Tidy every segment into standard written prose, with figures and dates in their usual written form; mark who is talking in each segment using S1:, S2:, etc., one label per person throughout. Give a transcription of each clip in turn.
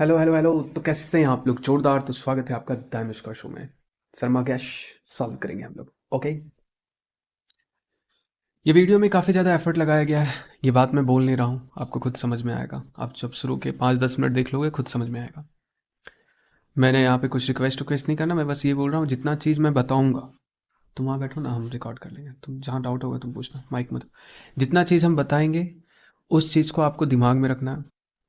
S1: Hello hello hello. तो कैसे हैं आप लोग? जोरदार। तो स्वागत है आपका दानिश का शो में। शर्मा कैश सॉल्व करेंगे हम लोग। ओके। ये वीडियो में काफ़ी ज़्यादा एफर्ट लगाया गया है। ये बात मैं बोल नहीं रहा हूँ, आपको खुद समझ में आएगा। आप जब शुरू के 5-10 मिनट देख लोगे खुद समझ में आएगा। मैंने यहाँ पे कुछ रिक्वेस्ट नहीं करना, मैं बस ये बोल रहा हूँ जितना चीज़ मैं बताऊँगा तुम वहाँ बैठो ना, हम रिकॉर्ड कर लेंगे। तुम जहाँ डाउट होगा तुम पूछना, माइक मत। जितना चीज़ हम बताएंगे उस चीज़ को आपको दिमाग में रखना है।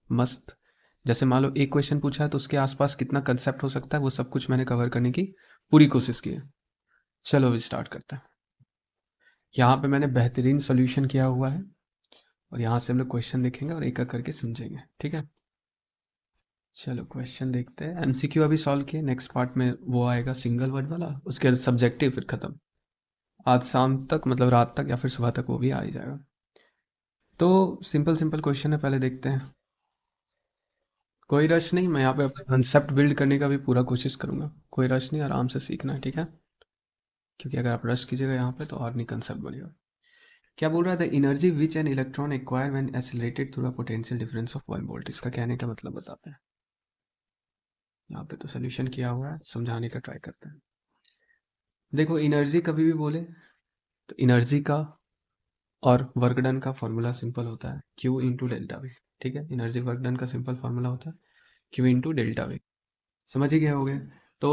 S1: मस्त। जैसे मान लो एक क्वेश्चन पूछा है तो उसके आसपास कितना कंसेप्ट हो सकता है वो सब कुछ मैंने कवर करने की पूरी कोशिश की है। चलो अभी स्टार्ट करते हैं। यहाँ पे मैंने बेहतरीन सोल्यूशन किया हुआ है और यहाँ से हम लोग क्वेश्चन देखेंगे और एक एक करके समझेंगे, ठीक है। चलो क्वेश्चन देखते हैं। एमसीक्यू अभी सॉल्व किए, नेक्स्ट पार्ट में वो आएगा सिंगल वर्ड वाला, उसके सब्जेक्टिव फिर खत्म। आज शाम तक मतलब रात तक या फिर सुबह तक वो भी आ ही जाएगा। तो सिंपल सिंपल क्वेश्चन है, पहले देखते हैं। कोई रश नहीं, मैं यहाँ पे अपना कंसेप्ट बिल्ड करने का भी पूरा कोशिश करूंगा। कोई रश नहीं, आराम से सीखना है, ठीक है। क्योंकि अगर आप रश कीजिएगा यहाँ पे तो और नहीं कंसेप्ट बनेगा। क्या बोल रहा था? Energy which an electron acquire when accelerated through a potential difference of 1 volt. इसका कहने का मतलब बताते हैं। यहाँ पे तो सोल्यूशन किया हुआ है, समझाने का ट्राई करते हैं। देखो एनर्जी कभी भी बोले तो एनर्जी का और वर्क डन का फॉर्मूला सिंपल होता है Q इंटू डेल्टा वी। ठीक है, एनर्जी वर्क डन का सिंपल फॉर्मूला होता है Q इंटू डेल्टा वी। समझ ही गए होगे। तो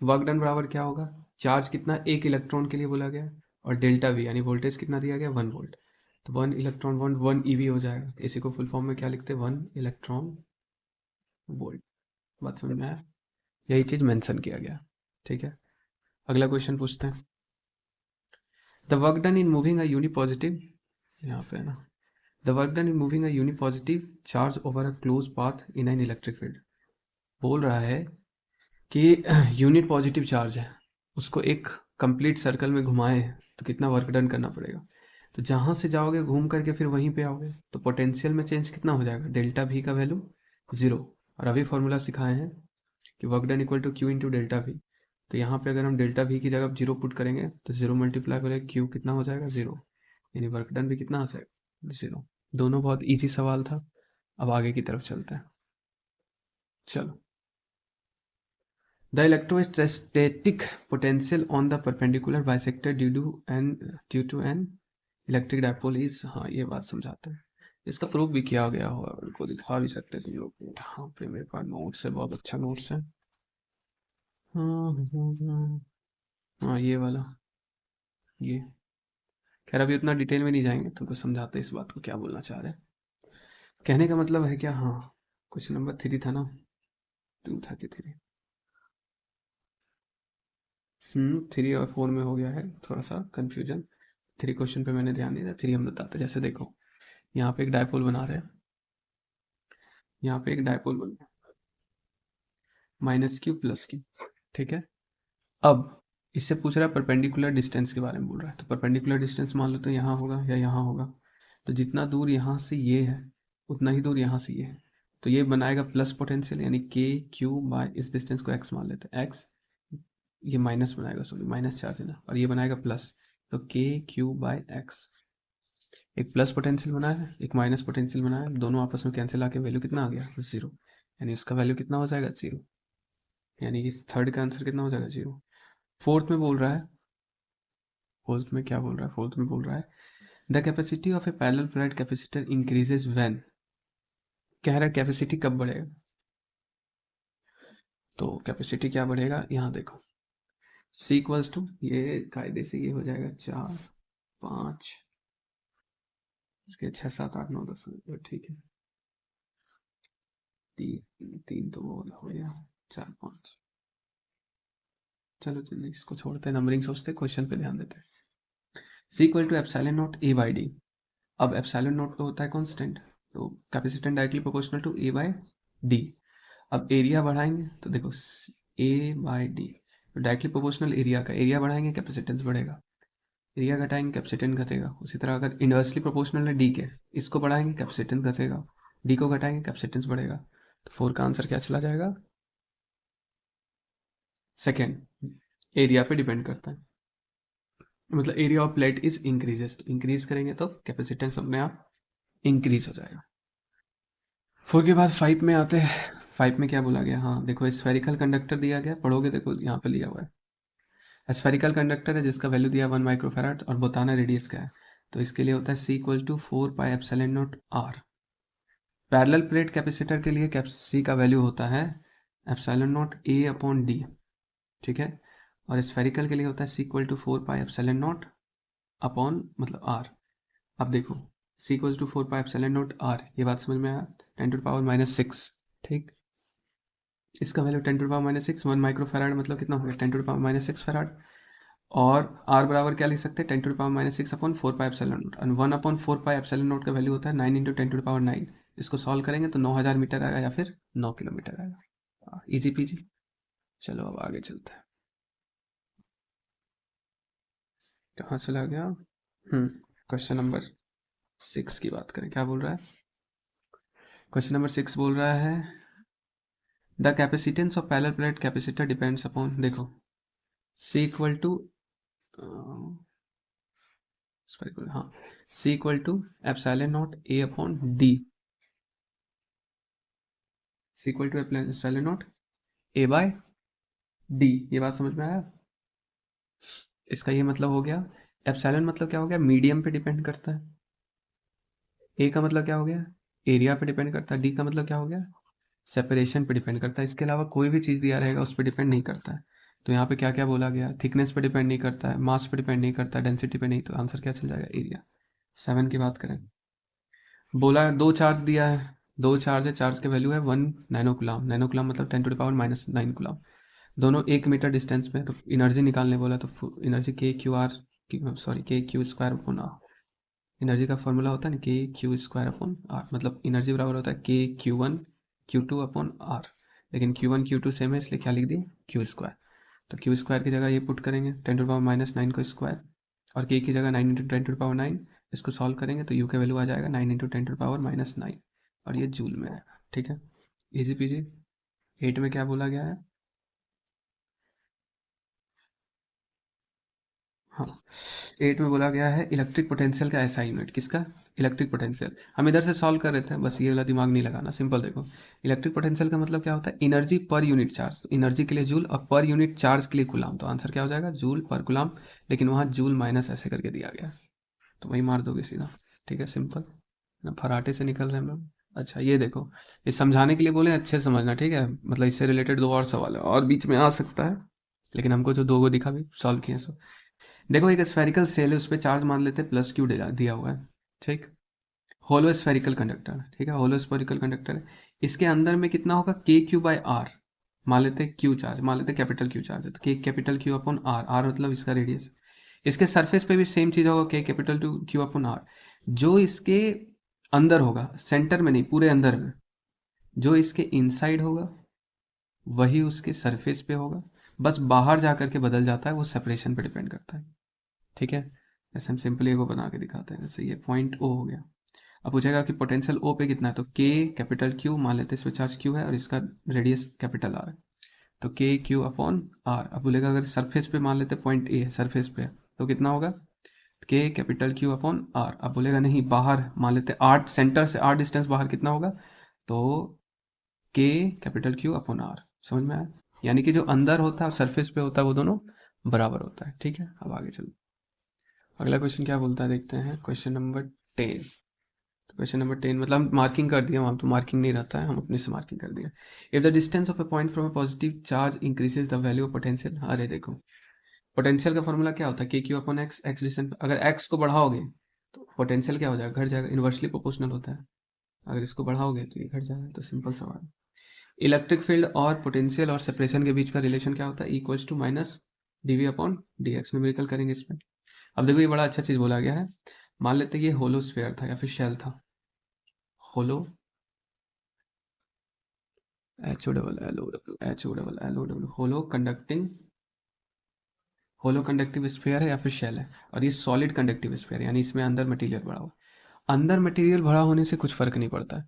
S1: वर्क डन बराबर क्या होगा? चार्ज कितना एक इलेक्ट्रॉन के लिए बोला गया और डेल्टा वी यानी वोल्टेज कितना दिया गया 1 वोल्ट। तो 1 इलेक्ट्रॉन वोल्ट 1 EV हो जाएगा। इसी को फुल फॉर्म में क्या लिखते हैं? 1 इलेक्ट्रॉन वोल्ट। बात समझ में आया? यही चीज़ मेंशन किया गया। ठीक है, अगला क्वेश्चन पूछते हैं। The work done in moving a unit positive, यहाँ पे है ना, the work done in moving a unit positive charge over a closed path in an electric field. बोल रहा है कि यूनिट पॉजिटिव चार्ज है, उसको एक कंप्लीट सर्कल में घुमाए तो कितना वर्क डन करना पड़ेगा। तो जहाँ से जाओगे घूम करके फिर वहीं पे आओगे तो पोटेंशियल में चेंज कितना हो जाएगा? डेल्टा वी का वैल्यू 0। और अभी फॉर्मूला सिखाए हैं कि work done equal to Q into delta V. तो यहाँ पे अगर हम डेल्टा वी की जगह 0 पुट करेंगे तो 0 मल्टीप्लाई करेंगे क्यू कितना हो जाएगा? 0। यानी वर्क डन भी कितना आ जाएगा? 0। दोनों बहुत ईजी सवाल था। अब आगे की तरफ चलते हैं। चलो, the electrostatic potential on the perpendicular bisector due to an electric dipole is, हाँ ये बात समझाते हैं। इसका प्रूफ भी किया गया होगा, उनको दिखा भी सकते हैं तुम लोग को। यहाँ पे मेरे पास नोट्स है, बहुत अच्छा नोट्स है। हाँ ये वाला, ये। खैर अभी उतना डिटेल में नहीं जाएंगे, तुमको समझाते इस बात को क्या बोलना चाह रहे हैं। कहने का मतलब है क्या? हाँ, क्वेश्चन नंबर 3 था ना, 233। 3 और 4 में हो गया है थोड़ा सा कंफ्यूजन। 3 क्वेश्चन पे मैंने ध्यान नहीं दिया। 3 हम बताते, जैसे देखो यहाँ पे एक डायपोल बना रहे हैं, यहाँ पे एक डायपोल बन रहा है माइनस क्यू प्लस क्यू। ठीक है, अब इससे पूछ रहा है परपेंडिकुलर डिस्टेंस के बारे में बोल रहा है। तो परपेंडिकुलर डिस्टेंस मान लो तो यहाँ होगा या यहाँ होगा। तो जितना दूर यहाँ से ये है उतना ही दूर यहाँ से ये है। तो ये बनाएगा प्लस पोटेंशियल यानी के क्यू बाय, इस डिस्टेंस को एक्स मान लेते हैं, एक्स। ये माइनस बनाएगा, सॉरी माइनस चार्ज है ना, और ये बनाएगा प्लस। तो के क्यू बाय एक्स। एक प्लस पोटेंशियल बना है, एक माइनस पोटेंशियल बना है, दोनों आपस में कैंसिल आके वैल्यू कितना आ गया? 0। यानी उसका वैल्यू कितना हो जाएगा? 0। यानी इस थर्ड का आंसर कितना हो जाएगा? 0। फोर्थ में बोल रहा है, फोर्थ में क्या बोल रहा है? फोर्थ में बोल रहा है the capacity of A parallel plate capacitor increases when. कह रहा है कैपेसिटी कब बढ़ेगा? तो कैपेसिटी क्या बढ़ेगा? यहाँ देखो, सी इक्वल्स टू, ये कायदे से ये हो जाएगा 4 5, उसके 6 7 8 9 10 ठीक है। 3 तो वो हो गया, 4 5। चलो जल्दी इसको छोड़ते हैं, नंबरिंग सोचते, क्वेश्चन पे ध्यान देते हैं। C equal to epsilon nought A by D. अब एप्सिलॉन नॉट तो होता है कांस्टेंट, तो capacitance directly proportional to A by D. अब एरिया बढ़ाएंगे तो देखो ए बाय डी, तो डायरेक्टली प्रोपोर्शनल एरिया का, एरिया बढ़ाएंगे कैपेसिटेंस बढ़ेगा, एरिया घटाएंगे कैपेसिटेंस घटेगा। उसी तरह अगर इनवर्सली प्रोपोर्शनल है डी के, इसको बढ़ाएंगे कैपेसिटेंस घटेगा, डी को घटाएंगे कैपेसिटेंस बढ़ेगा। तो 4 का आंसर क्या चला जाएगा? सेकेंड। एरिया पे डिपेंड करता है, मतलब area of plate is increases, तो इंक्रीज करेंगे तो कैपेसिटेंस अपने आप इंक्रीज हो जाएगा। 4 के बाद 5 में आते हैं। 5 में क्या बोला गया, हाँ देखो स्फेरिकल कंडक्टर दिया गया, पढ़ोगे देखो यहाँ पे लिया हुआ है स्फेरिकल कंडक्टर है जिसका वैल्यू दिया 1 माइक्रोफैराड और बताना रेडियस क्या है। तो इसके लिए होता है C equal to 4 pi epsilon naught R। Parallel plate capacitor के लिए C का वैल्यू होता है epsilon naught A upon D, ठीक है। और स्फेरिकल के लिए होता है C equal to 4 pi epsilon naught upon मतलब R। अब देखो C equal to 4 pi epsilon naught R, ये बात समझ में आया, 10⁻⁶, ठीक। इसका वैल्यू 10⁻⁶, 1 माइक्रोफैराड मतलब कितना हो गया 10⁻�6 फैराड। और R बराबर क्या लिख सकते हैं 10⁻�6 अपॉन 4 पाई एप्सिलॉन नॉट, और 1 अपॉन 4 पाई एप्सिलॉन नॉट का वैल्यू होता है 9 इंटू 10⁻9। इसको सॉल्व करेंगे तो 9000 मीटर आएगा या फिर 9 किलोमीटर आएगा। Easy PG. चलो अब आगे चलते हैं। कहाँ चला गया, क्वेश्चन नंबर 6 की बात करें, क्या बोल रहा है क्वेश्चन नंबर 6 बोल रहा है the capacitance of parallel plate capacitor depends upon, देखो C इक्वल टू हाँ C equal to epsilon naught A upon D, C equal to epsilon naught A by D, ये बात समझ में आया। इसका ये मतलब हो गया, एप्सिलॉन मतलब क्या हो गया, मीडियम पे डिपेंड करता है। ए का मतलब क्या हो गया, एरिया पे डिपेंड करता है। डी का मतलब क्या हो गया, सेपरेशन पे डिपेंड करता है। इसके अलावा कोई भी चीज़ दिया रहेगा उस पर डिपेंड नहीं करता है। तो यहाँ पे क्या क्या बोला गया, थिकनेस पे डिपेंड नहीं करता है, मास पे डिपेंड नहीं करता है, डेंसिटी पे नहीं, तो आंसर क्या चल जाएगा, एरिया। 7 की बात करें, बोला दो चार्ज दिया है, दो चार्ज है, चार्ज के वैल्यू है 1 नैनो कूलम, नैनो कूलम मतलब 10⁻⁻9 कूलम। दोनों 1 मीटर डिस्टेंस में, तो एनर्जी निकालने बोला, तो energy K Q square upon R. Energy का फॉर्मूला होता है ना K Q square upon R, मतलब एनर्जी बराबर होता है के Q1 Q2 अपॉन आर। लेकिन Q1 Q2 सेम है इसलिए क्या लिख दिए क्यू स्क्वायर। तो क्यू स्क्वायर की जगह ये पुट करेंगे 10⁻⁻9 को स्क्वायर, और के की जगह 9 इंटू 10⁻9। इसको सॉल्व करेंगे तो यू का वैल्यू आ जाएगा 9 इंटू 10⁻⁻9, और ये जूल में आएगा, ठीक है। Easy PG. 8 में क्या बोला गया है, हाँ 8 में बोला गया है इलेक्ट्रिक पोटेंशियल का ऐसा यूनिट, किसका, इलेक्ट्रिक पोटेंशियल। हम इधर से सॉल्व कर रहे थे, बस ये वाला दिमाग नहीं लगाना, सिंपल देखो। इलेक्ट्रिक पोटेंशियल का मतलब क्या होता है, energy per unit charge, energy के लिए जूल और पर यूनिट चार्ज के लिए गुलाम, तो आंसर क्या हो जाएगा जूल पर गुलाम। लेकिन वहाँ जूल माइनस ऐसे करके दिया गया, तो वही मार दोगे सीधा, ठीक है, सिंपल ना, फराटे से निकल रहे हैं हम लोग। अच्छा ये देखो, ये समझाने के लिए बोले अच्छे से समझना, ठीक है, मतलब इससे रिलेटेड दो और सवाल है और बीच में आ सकता है, लेकिन हमको जो दो को दिखा भी सॉल्व किए सो। देखो एक स्फेरिकल सेल है, उस पर चार्ज मान लेते हैं प्लस क्यू दिया हुआ है, ठीक। होलो स्फेरिकल कंडक्टर, ठीक है, होलो स्फेरिकल कंडक्टर है। इसके अंदर में कितना होगा KQ/R, मान लेते हैं क्यू चार्ज, मान लेते हैं कैपिटल क्यू चार्ज है, तो K capital Q upon R, R मतलब इसका रेडियस। इसके सरफेस पे भी सेम चीज़ होगा, K capital two Q upon R. जो इसके अंदर होगा, सेंटर में नहीं, पूरे अंदर में, जो इसके इनसाइड होगा वही उसके सरफेस पे होगा, बस बाहर जा करके बदल जाता है, वो सेपरेशन पे डिपेंड करता है, ठीक है। जैसे हम सिंपली वो बना के दिखाते हैं, जैसे ये पॉइंट O हो गया। अब पूछेगा कि पोटेंशियल O पे कितना है, तो के कैपिटल क्यू मान लेते हैं, इसमें चार्ज क्यू है और इसका रेडियस कैपिटल आर है, तो के क्यू अपॉन आर। अब बोलेगा अगर सरफेस पे मान लेते हैं पॉइंट ए है, सरफेस पे है, तो कितना होगा K capital Q upon are. अब बोलेगा नहीं बाहर मान लेते हैं, आर सेंटर से आर डिस्टेंस बाहर कितना होगा, तो K capital Q upon are, समझ में आया। यानी कि जो अंदर होता है और सरफेस पे होता है वो दोनों बराबर होता है, ठीक है। अब आगे चलते, अगला क्वेश्चन क्या बोलता है देखते हैं, क्वेश्चन नंबर 10। क्वेश्चन नंबर 10 मतलब हम मार्किंग कर दिया, वहाँ तो मार्किंग नहीं रहता है, हम अपने से मार्किंग कर दिया। If the distance of a point from a positive charge increases the value of potential, अरे देखो पोटेंशियल का फॉर्मूला क्या होता है के Q upon x, x distance, अगर एक्स को बढ़ाओगे तो पोटेंशियल क्या हो जाएगा, घट जाएगा, इन्वर्सली प्रोपोर्शनल होता है। अगर इसको बढ़ाओगे तो ये घट जाएगा, तो सिंपल सवाल। इलेक्ट्रिक फील्ड और पोटेंशियल और सेपरेशन के बीच का रिलेशन क्या होता है, equals to minus dv upon dx, numerical करेंगे इसमें। अब देखो ये बड़ा अच्छा चीज़ बोला गया है, मान लेते हैं ये होलो स्फीयर था या फिर शेल था, होलो HO होलो कंडक्टिव स्फीयर है या फिर शेल है, और ये सॉलिड कंडक्टिव स्फीयर है, यानी इसमें अंदर मटेरियल भरा हो। अंदर मटेरियल भरा होने से कुछ फर्क नहीं पड़ता है,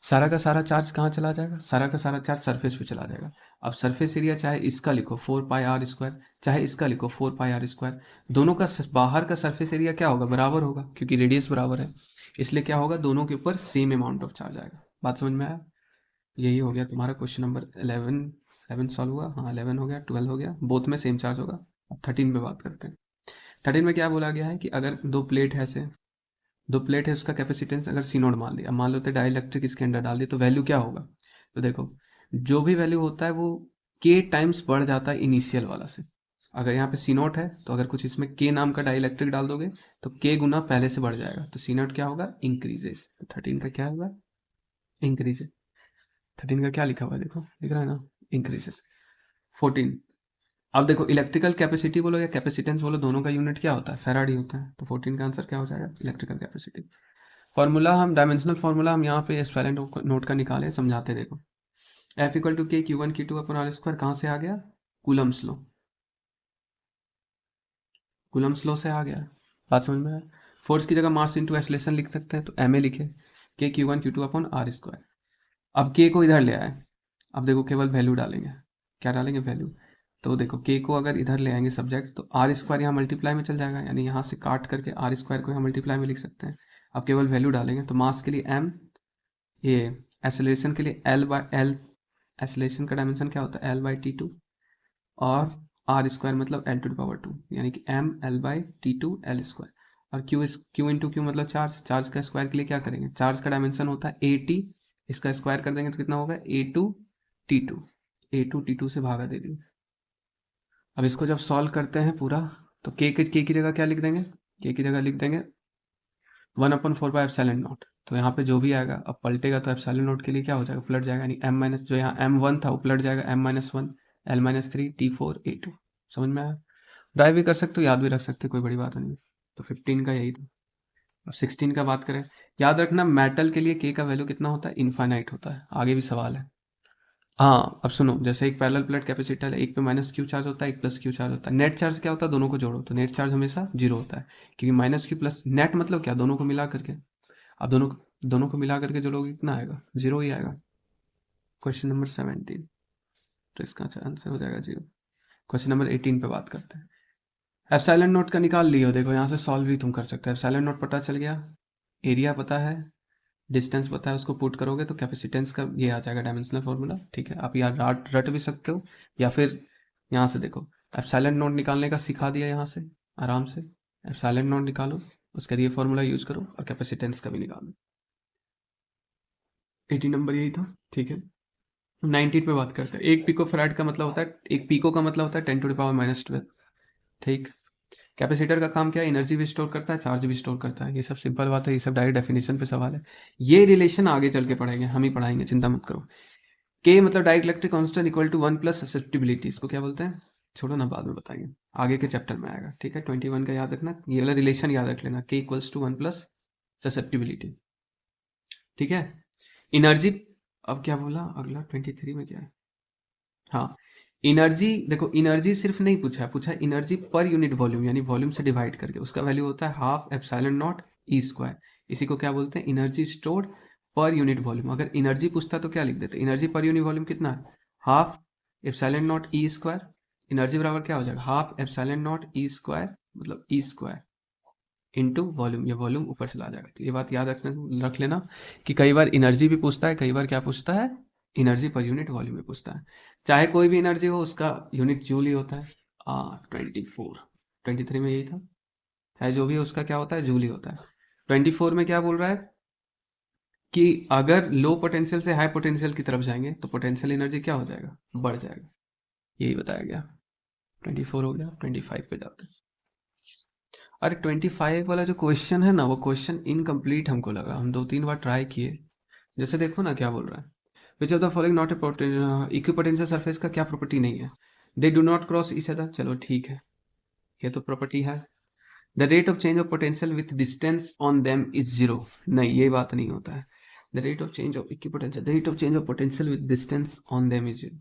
S1: सारा का सारा चार्ज कहाँ चला जाएगा, सारा का सारा चार्ज सरफेस पे चला जाएगा। अब सरफेस एरिया चाहे इसका लिखो 4 पाई r स्क्वायर, चाहे इसका लिखो 4 पाई r स्क्वायर, दोनों का बाहर का सरफेस एरिया क्या होगा, बराबर होगा, क्योंकि रेडियस बराबर है, इसलिए क्या होगा, दोनों के ऊपर सेम अमाउंट ऑफ चार्ज आएगा। बात समझ में आया। यही हो गया तुम्हारा क्वेश्चन नंबर 11। 7 सॉल्व हुआ, हाँ 11 हो गया, 12 हो गया, बोथ में सेम चार्ज होगा। अब 13 पे बात करते हैं। 13 में क्या बोला गया है कि अगर दो प्लेट है ऐसे, दो प्लेट है, उसका कैपेसिटेंस अगर सी नोट मान लिया, मान लो तो डाइलेक्ट्रिक इसके अंदर डाल दिया, तो वैल्यू क्या होगा? तो देखो, जो भी वैल्यू होता है वो के टाइम्स बढ़ जाता है इनिशियल वाला से। अगर यहाँ पे सी नोट है तो अगर कुछ इसमें के नाम का डाइलेक्ट्रिक डाल दोगे तो के गुना पहले से बढ़ जाएगा, तो सी नोट क्या होगा? इंक्रीजेस। तो 13 का क्या होगा? इंक्रीज। 13 का क्या लिखा हुआ है देखो, दिख रहा है ना? इंक्रीजेस। 14, अब देखो इलेक्ट्रिकल कैपेसिटी बोलो या कैपेसिटेंस बोलो, दोनों का यूनिट क्या होता है? फैराड ही होता है। तो 14 का आंसर क्या हो जाएगा? Electrical capacity. फॉर्मूला हम डायमेंशनल फॉर्मूला हम यहाँ पे स्पेलिंग नोट का निकाले, समझाते देखो। F equal to K Q one Q two upon R square कहाँ से आ गया? Coulomb's law. कूलम्स लॉ से आ गया। बात समझ में आया? फोर्स की जगह मास इंटू एक्सेलरेशन लिख सकते हैं, तो एम ए लिखे, K Q one Q two upon R square. अब के को इधर ले आए, अब देखो केवल वैल्यू डालेंगे। क्या डालेंगे? वैल्यू। तो देखो के को अगर इधर ले आएंगे सब्जेक्ट, तो आर स्क्वायर यहाँ मल्टीप्लाई में चल जाएगा, यानी यहाँ से काट करके आर स्क्वायर को यहाँ मल्टीप्लाई में लिख सकते हैं। अब केवल वैल्यू डालेंगे, तो मास के लिए एम, ये एक्सेलरेशन के लिए एल बाई एल, एक्सेलरेशन का डायमेंशन क्या होता है? एल बाई टी टू, और आर स्क्वायर मतलब L to the power two, यानी कि M L by T two L square. और क्यू इंटू क्यू मतलब चार्ज, चार्ज का स्क्वायर के लिए क्या करेंगे? चार्ज का डायमेंशन होता है ए टी, इसका स्क्वायर कर देंगे तो कितना होगा? A two T two, A two T two से भागा दे दी। अब इसको जब सॉल्व करते हैं पूरा, तो के की जगह क्या लिख देंगे? के की जगह लिख देंगे 1/4 एप्सिलॉन नॉट। तो यहाँ पे जो भी आएगा, अब पलटेगा तो एप्सिलॉन नॉट के लिए क्या हो जाएगा? पलट जाएगा, यानी एम माइनस, जो यहाँ एम वन था वो पलट जाएगा M minus one, L minus three, T four, A two. समझ में आया? ड्राइव भी कर सकते हो, याद भी रख सकते हो, कोई बड़ी बात नहीं। तो 15 का यही था। अब 16 का बात करें, याद रखना मेटल के लिए के का वैल्यू कितना होता है? इनफाइनाइट होता है। आगे भी सवाल है। हाँ, अब सुनो, जैसे एक पैरेलल प्लेट कैपेसिटर है, एक पे माइनस क्यू चार्ज होता है, एक प्लस क्यू चार्ज होता है। नेट चार्ज क्या होता है? दोनों को जोड़ो तो नेट चार्ज हमेशा जीरो होता है, क्योंकि माइनस क्यू प्लस नेट मतलब क्या? दोनों को मिला करके। अब दोनों को मिला करके जोड़ोगे कितना आएगा? जीरो ही आएगा। क्वेश्चन नंबर 17, तो इसका आंसर हो जाएगा जीरो। क्वेश्चन नंबर 18 पे बात करते हैं। एप्सिलॉन नोट का निकाल लियो, देखो यहाँ से सॉल्व भी तुम कर सकते हो। एप्सिलॉन नोट पता चल गया, एरिया पता है, डिस्टेंस पता है, उसको पुट करोगे तो कैपेसिटेंस का ये आ जाएगा डायमेंशनल फॉर्मूला। ठीक है, आप यार रट भी सकते हो, या फिर यहाँ से देखो, एप्सिलॉन नोट निकालने का सिखा दिया यहाँ से आराम से। एप्सिलॉन नोट निकालो, उसका ये फॉर्मूला यूज करो, और कैपेसिटेंस का भी निकालो। 18 नंबर यही था। ठीक है, 19 पे बात करते हैं। एक पिको फैराड का मतलब होता है, एक पिको का मतलब होता है 10⁻⁻12। ठीक। कैपेसिटर का काम क्या है? एनर्जी भी स्टोर करता है, चार्ज भी स्टोर करता है। ये सब सिंपल बात है, ये सब डायरेक्ट डेफिनेशन पे सवाल है। ये रिलेशन आगे चल के पढ़ेंगे, हम ही पढ़ाएंगे, चिंता मत करो। के मतलब direct electric constant equal to 1 plus susceptibility, इसको क्या बोलते हैं? छोड़ो ना, बाद में बताएंगे, आगे के चैप्टर में आएगा। ठीक है, 21 का याद रखना, ये वाला रिलेशन याद रख लेना, के इक्वल्स टू 1 प्लस ससेप्टिबिलिटी। ठीक है, एनर्जी। अब क्या बोला अगला? 23 में क्या है? हाँ, एनर्जी। देखो एनर्जी सिर्फ नहीं पूछा है, पूछा है एनर्जी पर यूनिट वॉल्यूम, यानी वॉल्यूम से डिवाइड करके, उसका वैल्यू होता है half epsilon not E square. इसी को क्या बोलते हैं? Energy stored per unit volume. अगर एनर्जी पूछता तो क्या लिख देते? एनर्जी पर यूनिट वॉल्यूम कितना है? Half epsilon not E square. Energy बराबर क्या हो जाएगा? Half epsilon not E square, मतलब ई स्क्वायर इंटू वॉल्यूम, ये वॉल्यूम ऊपर चला जाएगा। तो ये बात याद रख लेना कि कई बार एनर्जी भी पूछता है, कई बार क्या पूछता है? एनर्जी पर यूनिट वॉल्यूम भी पूछता है। चाहे कोई भी एनर्जी हो, उसका यूनिट जूल ही होता है। 24, 23 में यही था। चाहे जो भी हो, उसका क्या होता है? जूल ही होता है। 24 में क्या बोल रहा है कि अगर लो पोटेंशियल से हाई पोटेंशियल की तरफ जाएंगे तो पोटेंशियल एनर्जी क्या हो जाएगा? बढ़ जाएगा। यही बताया गया। 24 हो गया, 25 पे जाते हैं। अरे 25 वाला जो क्वेश्चन है ना, वो क्वेश्चन इनकम्प्लीट हमको लगा, हम 2-3 बार ट्राई किए। जैसे देखो ना क्या बोल रहा है, which of the following not a equipotential surface का क्या प्रॉपर्टी नहीं है? They do not cross each other. चलो ठीक है, ये तो प्रॉपर्टी है। The rate of change of potential with distance on them is zero. नहीं, ये बात नहीं होता है। The rate of change of equipotential, the rate of change of potential with distance on them is zero.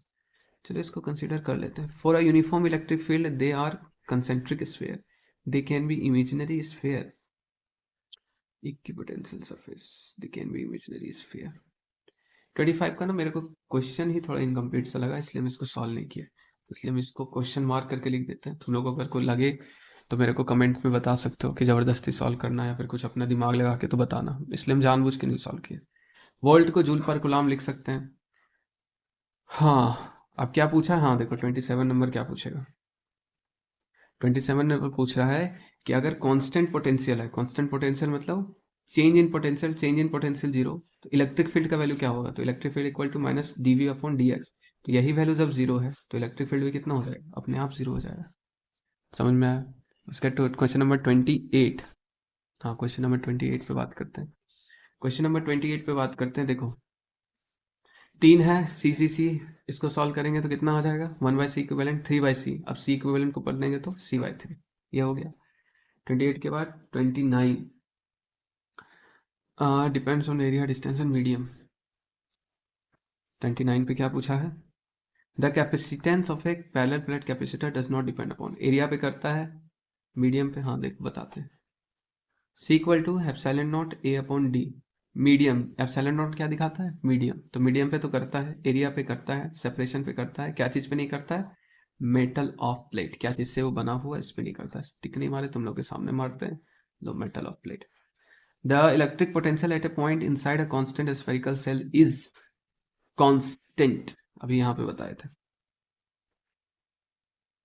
S1: चलो इसको consider कर लेते हैं। For a uniform electric field they are concentric sphere, they can be imaginary sphere, equipotential surface, they can be imaginary sphere। 25 का ना मेरे को question ही थोड़ा इनकम्प्लीट सा लगा, इसलिए मैं इसको सॉल्व नहीं किया, इसलिए हम इसको क्वेश्चन मार्क करके लिख देते हैं। तुम लोग अगर कोई लगे तो मेरे को कमेंट में बता सकते हो कि ज़बरदस्ती सॉल्व करना है या फिर कुछ अपना दिमाग लगा के तो बताना, इसलिए हम जानबूझ के नहीं सॉल्व किए। वोल्ट को जूल पर कूलम लिख सकते हैं, हाँ, अब क्या पूछा? हाँ देखो 27 नंबर क्या पूछेगा। 27 नंबर पूछ रहा है कि अगर कांस्टेंट पोटेंशियल है, कांस्टेंट पोटेंशियल मतलब चेंज इन पोटेंशियल जीरो, तो इलेक्ट्रिक फील्ड का वैल्यू क्या होगा? तो electric field equal to minus dv upon dx। तो यही वैल्यू जब जीरो है तो इलेक्ट्रिक फील्ड भी कितना हो जाएगा? अपने आप जीरो हो जाएगा। समझ में आया? उसका क्वेश्चन नंबर 28। हाँ, क्वेश्चन नंबर 28 पे बात करते हैं। क्वेश्चन नंबर 28 पे बात करते हैं। देखो 3 है सी, इसको सॉल्व करेंगे तो कितना हो जाएगा? 1/c equivalent 3/c। अब c इक्विवेलेंट को पढ़ लेंगे तो c/3। ये हो गया। 28 के बाद 29, depends on area distance and medium. 29 पे क्या पूछा है? The capacitance of A parallel plate capacitor does not depend upon, area पे करता है, मीडियम पे। हाँ देखो बताते हैं। c equal to epsilon naught a upon d। Medium, epsilon naught क्या दिखाता है? मीडियम। तो मीडियम पे तो करता है, एरिया पे करता है, सेपरेशन पे करता है, क्या चीज़ पे नहीं करता है? Metal of plate. क्या चीज़ से वो बना हुआ है, इस पे नहीं करता है। स्टिक नहीं मारे तुम लोग के सामने मारते हैं। लो, metal of plate. The electric potential at a point inside a constant spherical shell is constant. अभी यहाँ पे बताए थे।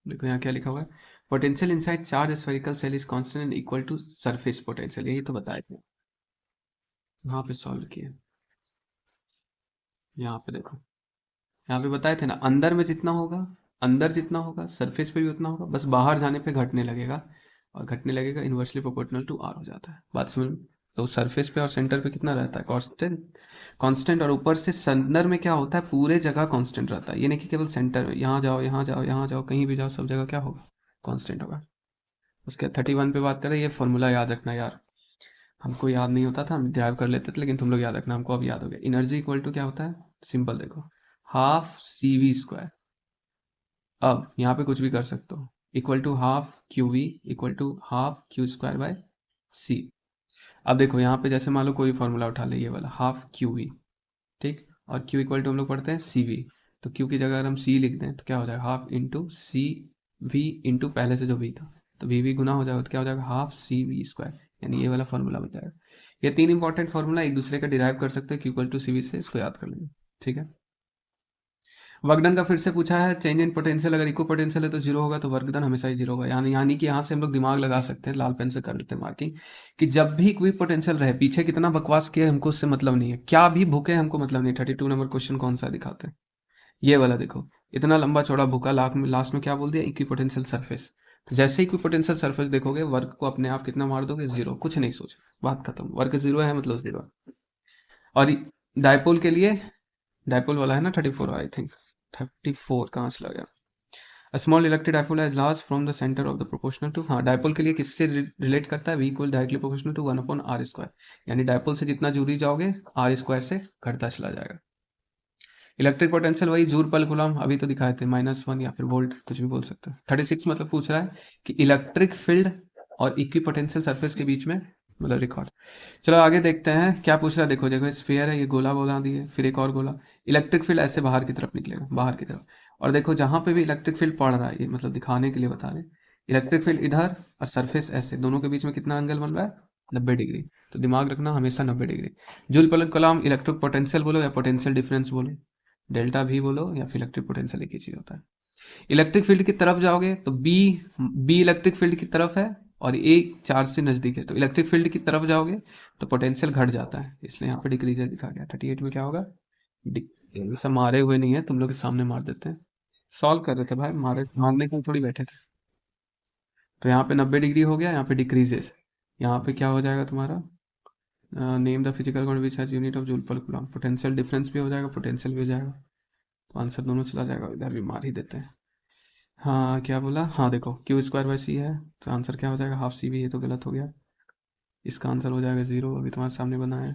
S1: देखो यहाँ क्या लिखा हुआ है? Potential inside charge spherical shell is constant and equal to surface potential. यही तो बताए थे, यहाँ पे सॉल्व किए। यहाँ पे देखो, यहाँ पे बताए थे ना, अंदर में जितना होगा, अंदर जितना होगा सरफेस पे भी उतना होगा, बस बाहर जाने पे घटने लगेगा, और घटने लगेगा इन्वर्सली प्रोपोर्शनल टू आर हो जाता है। बात समझ में? तो सरफेस पे और सेंटर पे कितना रहता है? कांस्टेंट। कांस्टेंट, और ऊपर से अंदर में क्या होता है? पूरे जगह कांस्टेंट रहता है। ये नहीं कि केवल सेंटर में, यहाँ जाओ यहाँ जाओ यहाँ जाओ, कहीं भी जाओ, सब जगह क्या होगा? कांस्टेंट होगा। उसके 31 पे बात करें, ये फॉर्मूला याद रखना यार। हमको याद नहीं होता था, हम ड्राइव कर लेते थे, लेकिन तुम लोग याद रखना, हमको अब याद हो गया। एनर्जी इक्वल टू क्या होता है? सिंपल देखो, हाफ CV²। अब यहाँ पे कुछ भी कर सकते हो, equal to half QV equal to half Q²/c। अब देखो यहाँ पे जैसे मान लो कोई फॉर्मूला उठा ले, ये वाला हाफ QV, ठीक, और Q इक्वल टू हम लोग पढ़ते हैं CV। तो Q की जगह अगर हम C लिख दें तो क्या हो जाएगा? हाफ इंटू CV इंटू पहले से जो V था, तो V गुना हो जाएगा, तो क्या हो जाएगा? Half CV²। यानी ये वाला फॉर्मूला बन जाएगा। ये 3 इंपॉर्टेंट फॉर्मूला एक दूसरे का डिराइव कर सकते हैं, Q इक्वल टू CV से, इसको याद कर लेंगे। ठीक है। वर्क डन का फिर से पूछा है। चेंज इन पोटेंशियल, अगर इक्व पोटेंशियल है तो जीरो होगा, तो वर्क डन हमेशा ही जीरो होगा। यानी कि यहाँ से हम लोग दिमाग लगा सकते हैं, लाल पेन से कर लेते हैं मार्किंग, कि जब भी इक्वी पोटेंशियल रहे, पीछे कितना बकवास किया हमको उससे मतलब नहीं है, क्या भी भूखे हमको मतलब नहीं। 32 नंबर क्वेश्चन कौन सा दिखाते हैं? ये वाला देखो, इतना लंबा चौड़ा भूखा, लास्ट में क्या बोल दिया? Equi potential surface. तो जैसे इक्वी पोटेंशियल सर्फेस देखोगे, वर्क को अपने आप कितना मार दोगे? जीरो। कुछ नहीं सोचे, बात खत्म। वर्क जीरो है मतलब जीरो। और डायपोल के लिए, डायपोल वाला है ना 34, आई थिंक 34 कहाँ चला गया? A small electric dipole is large from the center of the proportional to, हाँ डायपोल के लिए किससे रिलेट करता है? V equal directly proportional to 1/r²। यानी डायपोल से जितना दूरी जाओगे, r² से घटता चला जाएगा। इलेक्ट्रिक पोटेंशियल वही जूल पर कूलम, अभी तो दिखाए थे, -1 या फिर वोल्ट, कुछ भी बोल सकते हो। 36 मतलब पूछ रहा है कि इलेक्ट्रिक फील्ड और इक्वी पोटेंशियल सरफेस के बीच में, मतलब रिकॉर्ड। चलो आगे देखते हैं क्या पूछ रहा है। देखो देखो, स्फीयर है, ये गोला बोला दिए, फिर एक और गोला। इलेक्ट्रिक फील्ड ऐसे बाहर की तरफ निकलेगा, बाहर की तरफ। और देखो जहां पे भी इलेक्ट्रिक फील्ड पड़ रहा है, ये मतलब दिखाने के लिए बता रहे हैं, इलेक्ट्रिक फील्ड इधर और सरफेस ऐसे, दोनों के बीच में कितना एंगल बन रहा है? 90 डिग्री। तो दिमाग रखना हमेशा 90 डिग्री। जूल पर कलाम, इलेक्ट्रिक पोटेंशियल बोलो या पोटेंशियल डिफरेंस बोलो, डेल्टा भी बोलो या फिर इलेक्ट्रिक पोटेंशियल, एक ही चीज होता है। इलेक्ट्रिक फील्ड की तरफ जाओगे तो बी इलेक्ट्रिक फील्ड की तरफ है, और ए चार्ज से नजदीक है, तो इलेक्ट्रिक फील्ड की तरफ जाओगे तो पोटेंशियल घट जाता है, इसलिए यहाँ पे डिक्रीजर दिखा गया। 38 में क्या होगा? सब मारे हुए नहीं है, तुम लोग के सामने मार देते हैं। सॉल्व कर रहे थे भाई, मारने के लिए थोड़ी बैठे थे। तो यहाँ पे 90 डिग्री हो गया, यहाँ पे डिक्रीजेस। यहाँ पे क्या हो जाएगा तुम्हारा? Name the physical quantity which has unit of joule पर कूलम। पोटेंशियल डिफरेंस भी हो जाएगा, पोटेंशियल भी हो जाएगा, तो आंसर दोनों चला जाएगा। इधर भी मार ही देते हैं। हाँ क्या बोला? हाँ देखो, Q²/c है, तो आंसर क्या हो जाएगा? Half CV। ये तो गलत हो गया, इसका आंसर हो जाएगा जीरो। अभी तुम्हारे सामने बना है।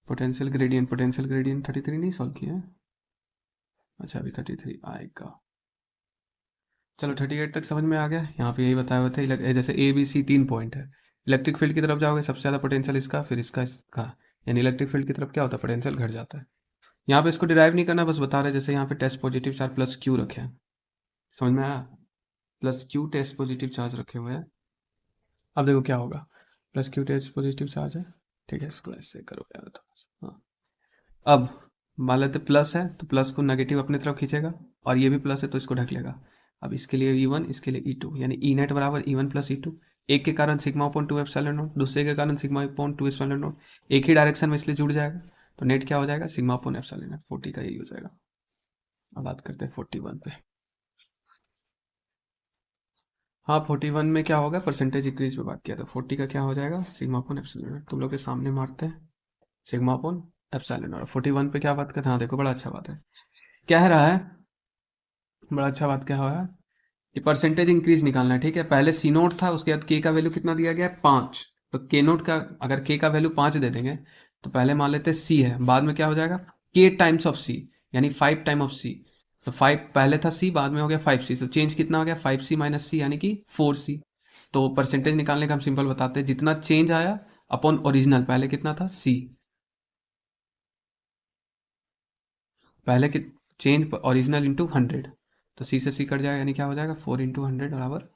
S1: पोटेंशियल ग्रेडियंट, पोटेंशियल ग्रेडियंट 33 नहीं सॉल्व किया है? अच्छा अभी 33 आएगा। चलो 38 तक समझ में आ गया। यहाँ पे यही बताया हुआ था, जैसे ABC 3 पॉइंट है। इलेक्ट्रिक फील्ड की तरफ जाओगे, सबसे ज़्यादा पोटेंशियल इसका, फिर इसका, यानी इलेक्ट्रिक फील्ड की तरफ क्या होता है? पोटेंशियल घट जाता है। यहाँ पे इसको डिराइव नहीं करना, बस बता रहे, जैसे यहाँ पे test positive charge plus Q रखे हैं, समझ में आया? Plus Q test positive charge रखे हुए हैं। अब देखो क्या होगा, plus Q test positive charge है, ठीक है, इसको ऐसे करो यार थोड़ा सा। हाँ अब मान लेते प्लस है तो प्लस को नेगेटिव अपनी तरफ खींचेगा, और ये भी प्लस है तो इसको ढक लेगा। अब इसके लिए E1, इसके लिए E2, यानी ई नेट बराबर E1 प्लस E2। एक के कारण सिग्मा अपॉन 2 एप्सिलॉन नॉट, दूसरे के कारण सिग्मा अपॉन 2 एप्सिलॉन नॉट, एक ही डायरेक्शन में इसलिए जुड़ जाएगा, तो नेट क्या हो जाएगा, सिग्मा अपॉन एप्सिलॉन नॉट। 40 का यही हो जाएगा। अब बात करते हैं 41 पे। हाँ 41 में क्या होगा, परसेंटेज इंक्रीज पे बात किया था। 40 का क्या हो जाएगा, सिग्मा अपॉन एप्सिलॉन नॉट। तुम लोग के सामने मारते हैं, सिग्मा अपॉन एप्सिलॉन नॉट। 41 पे क्या बात करते हैं, हाँ देखो बड़ा अच्छा बात है, कह रहा है, बड़ा अच्छा बात क्या है, ये परसेंटेज इंक्रीज निकालना है। ठीक है, पहले सी नोट था, उसके बाद के का वैल्यू कितना दिया गया है, 5। तो के नोट का अगर के का वैल्यू 5 दे देंगे, तो पहले मान लेते हैं सी है, बाद में क्या हो जाएगा, के टाइम्स ऑफ सी, यानी 5 टाइम ऑफ सी। तो 5 पहले था सी, बाद में हो गया 5 सी, तो चेंज कितना हो गया, 5 सी माइनस सी, यानी कि 4 सी। तो परसेंटेज निकालने का हम सिंपल बताते हैं, जितना चेंज आया अपॉन ओरिजिनल, पहले कितना था सी, पहले कि चेंज ओरिजिनल इंटू 100, तो सी से सी कट जाएगा, यानी क्या हो जाएगा, 4 इंटू 100 बराबर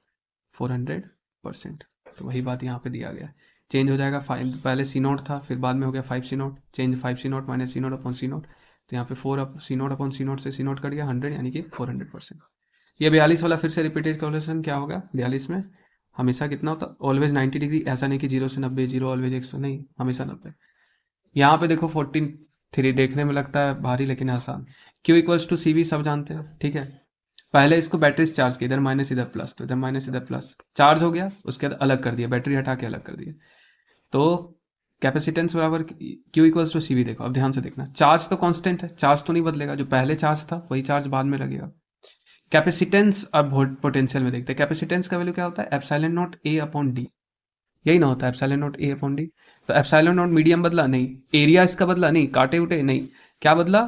S1: 400%। तो वही बात यहाँ पे दिया गया है। चेंज हो जाएगा, 5 पहले सी नोट था, फिर बाद में हो गया 5 सी नोट, चेंज 5 सी नोट माइनस सी नोट अपॉन सी नोट, तो यहाँ पे 4 सी नोट अपॉन सी नोट से सी नोट कट गया 100, यानी कि 400%। ये 42 वाला फिर से रिपीटेड कैलकुलेशन क्या होगा, 42 में हमेशा कितना होता, ऑलवेज 90 डिग्री, ऐसा नहीं कि 0 से 90, 0 ऑलवेज 100, नहीं, हमेशा 90। यहाँ पे देखो 43 देखने में लगता है भारी लेकिन आसान। Q equals to C V सब जानते हैं, ठीक है। पहले इसको बैटरी से चार्ज किया, इधर माइनस इधर प्लस, तो इधर माइनस इधर प्लस, चार्ज हो गया, उसके बाद अलग कर दिया, बैटरी हटा के अलग कर दिया। तो कैपेसिटेंस बराबर Q equals to C V. देखो अब ध्यान से देखना, चार्ज तो कांस्टेंट है, चार्ज तो नहीं बदलेगा, जो पहले चार्ज था वही चार्ज बाद में लगेगा। कैपेसिटेंस अब पोटेंशियल में देखते हैं, कैपेसिटेंस का वैल्यू क्या होता है, एप्सिलॉन नॉट ए अपॉन डी, यही ना होता है, एप्सिलॉन नॉट ए अपॉन डी। तो एप्सिलॉन नॉट मीडियम बदला नहीं, एरिया इसका बदला नहीं, काटे उटे नहीं, क्या बदला,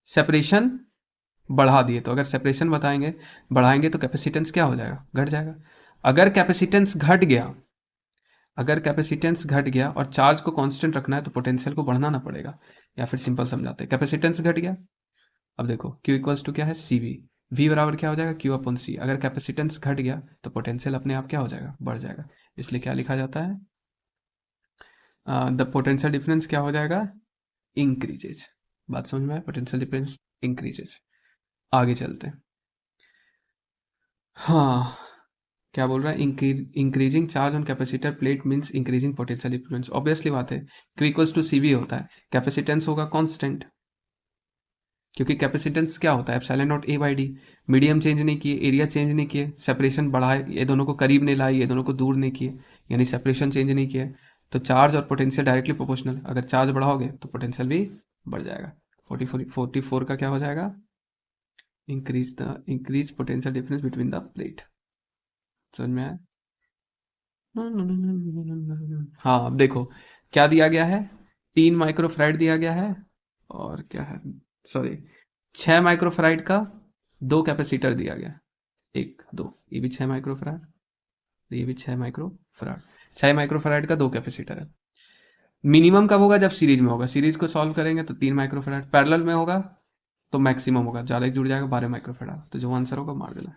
S1: सेपरेशन बढ़ा दिए। तो अगर सेपरेशन बताएंगे बढ़ाएंगे तो कैपेसिटेंस क्या हो जाएगा, घट जाएगा। अगर कैपेसिटेंस घट गया, अगर कैपेसिटेंस घट गया और चार्ज को कांस्टेंट रखना है तो पोटेंशियल को बढ़ाना ना पड़ेगा। या फिर सिंपल समझाते हैं, कैपेसिटेंस घट गया, अब देखो Q इक्वल्स टू क्या है, सी वी, वी बराबर क्या हो जाएगा, Q अपॉन सी। अगर कैपेसिटेंस घट गया तो पोटेंशियल अपने आप क्या हो जाएगा, बढ़ जाएगा। इसलिए क्या लिखा जाता है, द पोटेंशियल डिफरेंस क्या हो जाएगा, इंक्रीजेज। बात समझ में आया, पोटेंशियल डिफरेंस इंक्रीजेज। आगे चलते हैं। हाँ, क्या बोल रहा है, increasing charge on capacitor plate means increasing potential difference. Obviously बात है, Q equals to C V होता है, कैपेसिटेंस होगा कांस्टेंट, क्योंकि कैपेसिटेंस क्या होता है, epsilon nought A by D. Medium change नहीं किए, एरिया चेंज नहीं किए, सेपरेशन बढ़ाए, ये दोनों को करीब नहीं लाए, ये दोनों को दूर नहीं किए, यानी सेपरेशन चेंज नहीं किए, तो चार्ज और पोटेंशियल डायरेक्टली प्रोपोर्शनल। अगर चार्ज बढ़ाओगे तो पोटेंशियल भी बढ़ जाएगा। 44 का क्या हो जाएगा, increase potential difference between the plate. समझ में आया। हाँ अब देखो क्या दिया गया है, 3 माइक्रोफराइड दिया गया है, और क्या है, सॉरी 6 माइक्रोफराइड का 2 कैपेसिटर दिया गया है, 1 2, ये भी 6 माइक्रोफराइड, ये भी 6 माइक्रोफराइड, 6 माइक्रोफराइड का 2 कैपेसिटर है। मिनिमम कब होगा, जब सीरीज में होगा, सीरीज को सॉल्व करेंगे तो 3 माइक्रोफराइड, पैरेलल में होगा तो मैक्सिमम होगा, ज़्यादा जुड़ जाएगा 12 माइक्रोफराइड, तो जो आंसर होगा मार देना।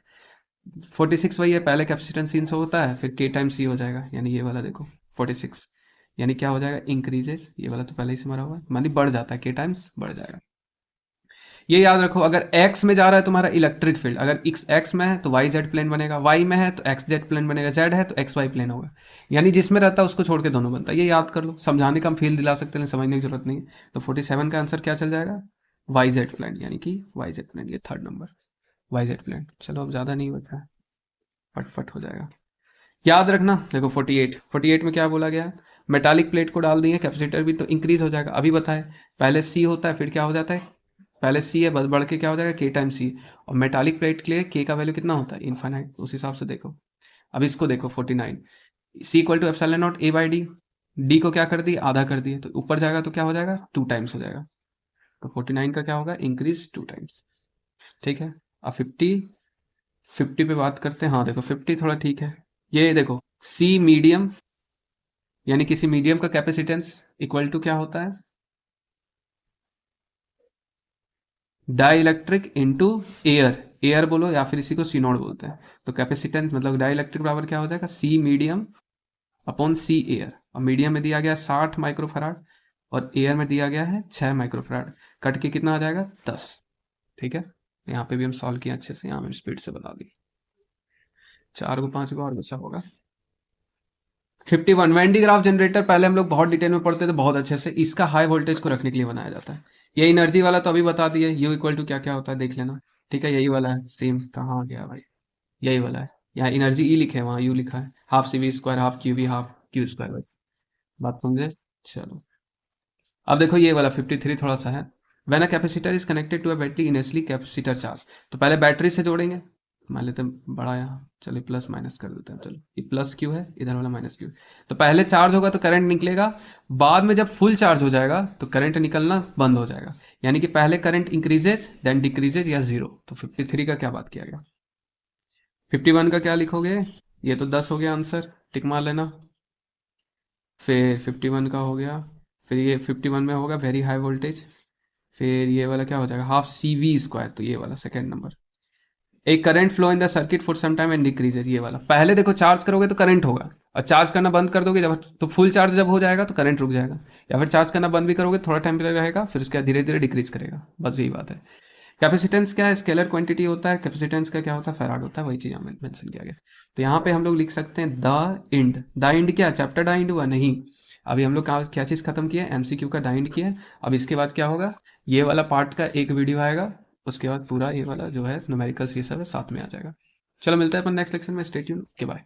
S1: 46 वही है, पहले कैपेसिटेंस सी होता है, फिर के टाइम सी हो जाएगा, यानी ये वाला देखो 46, यानी क्या हो जाएगा, इंक्रीजेस, ये वाला तो पहले ही से मरा हुआ है, मानी बढ़ जाता है, के टाइम्स बढ़ जाएगा। ये याद रखो, अगर एक्स में जा रहा है तुम्हारा इलेक्ट्रिक फील्ड, अगर एक्स में है तो वाई जेड प्लेन बनेगा, वाई में है तो एक्स जेड प्लेन बनेगा, जेड है तो एक्स वाई प्लेन होगा, यानी जिसमें रहता है उसको छोड़ के दोनों बनता है। ये याद कर लो, समझाने का हम फील दिला सकते हैं, समझने की जरूरत नहीं है। तो 47 का आंसर क्या चल जाएगा, वाई जेड प्लेन, यानी कि वाई जेड प्लेन, ये 3rd number Y Z plane. चलो अब ज़्यादा नहीं बचा है, फटफट हो जाएगा। याद रखना, देखो 48 में क्या बोला गया है, मेटालिक प्लेट को डाल दिए, कैपेसिटर भी तो इंक्रीज हो जाएगा, अभी बताए, पहले सी होता है फिर क्या हो जाता है, पहले सी है बढ़ के क्या हो जाएगा, के टाइम सी। और मेटालिक प्लेट के लिए के का वैल्यू कितना होता है, इनफाइनाइट, उस हिसाब से देखो। अब इसको देखो 49, C equal to epsilon nought A by D, D को क्या कर दिए, आधा कर दिए, तो ऊपर जाएगा तो क्या हो जाएगा, 2 टाइम्स हो जाएगा, तो 49 का क्या होगा, इंक्रीज 2 टाइम्स। ठीक है, अब 50 पे बात करते हैं। हाँ देखो 50 थोड़ा ठीक है, ये देखो सी मीडियम, यानी किसी मीडियम का कैपेसिटेंस इक्वल टू क्या होता है, dielectric into air, air बोलो या फिर इसी को सी नॉट बोलते हैं। तो कैपेसिटेंस मतलब डाई इलेक्ट्रिक बराबर क्या हो जाएगा, सी मीडियम अपॉन सी एयर, और मीडियम में दिया गया 60 माइक्रोफराड और एयर में दिया गया है 6 माइक्रोफराड। कट के कितना आ जाएगा 10। ठीक है, यहाँ पे भी हम सॉल्व किए अच्छे से, यहाँ मैंने स्पीड से बता दी। 4 को 5 को और बचा होगा 51। वेंडी ग्राफ जनरेटर पहले हम लोग बहुत डिटेल में पढ़ते थे बहुत अच्छे से। इसका हाई वोल्टेज को रखने के लिए बनाया जाता है। ये एनर्जी वाला तो अभी बता दिए, यू इक्वल टू क्या क्या होता है देख लेना। ठीक है, यही वाला है सेम। कहाँ गया भाई, यही वाला है। यहाँ एनर्जी ई लिखे है, वहाँ यू लिखा है। Half C V square half Q V half Q square भाई। बात समझे? चलो अब देखो ये वाला 53 थोड़ा सा है। When a capacitor is connected to a battery initially capacitor charge. तो पहले बैटरी से जोड़ेंगे, मान लेते हैं बड़ा यहाँ, चलिए प्लस माइनस कर देते हैं। चलो ये प्लस क्यू है, इधर वाला माइनस क्यू। तो पहले चार्ज होगा तो करंट निकलेगा, बाद में जब फुल चार्ज हो जाएगा तो करंट निकलना बंद हो जाएगा। यानी कि पहले करंट इंक्रीजेज देन डिक्रीजेज या जीरो। तो 53 का क्या बात किया गया। 51 का क्या लिखोगे, ये तो 10 हो गया आंसर, टिक मार लेना। फिर 51 का हो गया, फिर ये 51 में होगा वेरी हाई वोल्टेज। फिर ये वाला क्या हो जाएगा, हाफ सी वी स्क्वायर, तो ये वाला सेकेंड नंबर। एक current flow in the circuit for some time and decreases, ये वाला। पहले देखो चार्ज करोगे तो करंट होगा, और चार्ज करना बंद कर दोगे जब, तो फुल चार्ज जब हो जाएगा तो करंट रुक जाएगा। या फिर चार्ज करना बंद भी करोगे थोड़ा टाइम के लिए रहेगा, फिर उसके बाद धीरे धीरे डिक्रीज करेगा। बस यही बात है। कैपेसिटेंस क्या है, स्केलर क्वांटिटी होता है। कैपेसिटेंस का क्या होता है, फैराड होता है। वही चीज़ हमें मेंशन किया गया। तो यहाँ पे हम लोग लिख सकते हैं द इंड। द इंड क्या, चैप्टर द इंड हुआ नहीं। अभी हम लोग क्या चीज़ खत्म किया, एमसीक्यू का द इंड किया। अब इसके बाद क्या होगा, ये वाला पार्ट का एक वीडियो आएगा, उसके बाद पूरा ये वाला जो है न्यूमेरिकल्स ये सब है साथ में आ जाएगा। चलो मिलते हैं अपन नेक्स्ट लेक्चर में। Stay tune, okay bye.